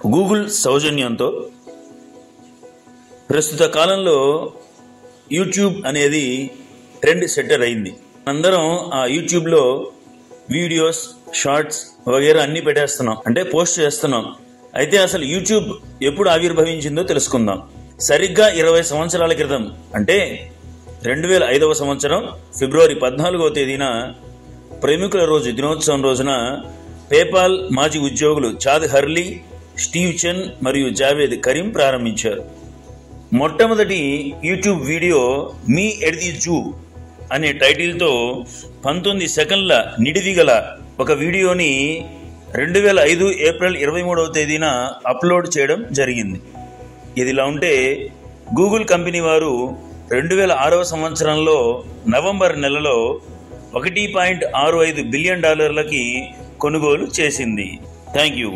Google సౌజన్యంతో ప్రస్తుత కాలంలో యూట్యూబ్ అనేది ట్రెండ్ సెట్టర్ అయింది. అందరం ఆ యూట్యూబ్లో వీడియోస్, షార్ట్స్ వగైరా అన్నీ పెట్టేస్తున్నాం, అంటే పోస్ట్ చేస్తున్నాం. అయితే అసలు యూట్యూబ్ ఎప్పుడు ఆవిర్భవించిందో తెలుసుకుందాం. సరిగ్గా 20 సంవత్సరాల క్రితం, అంటే 2005వ సంవత్సరం ఫిబ్రవరి 14వ తేదీన ప్రేమికుల రోజు దినోత్సవం రోజున పేపాల్ మాజీ ఉద్యోగులు చాద్ హర్లీ, స్టీవ్ చెన్ మరియు జావేద్ కరీం ప్రారంభించారు. మొట్టమొదటి YouTube video me at the zoo అనే టైటిల్తో 19 సెకండ్ల నిడివి గల ఒక వీడియోని 2005 ఏప్రిల్ 23వ తేదీన అప్లోడ్ చేయడం జరిగింది. ఇదిలా ఉంటే గూగుల్ కంపెనీ వారు 2006వ సంవత్సరంలో నవంబర్ నెలలో $1.65 బిలియన్ కొనుగోలు చేసింది. Thank you.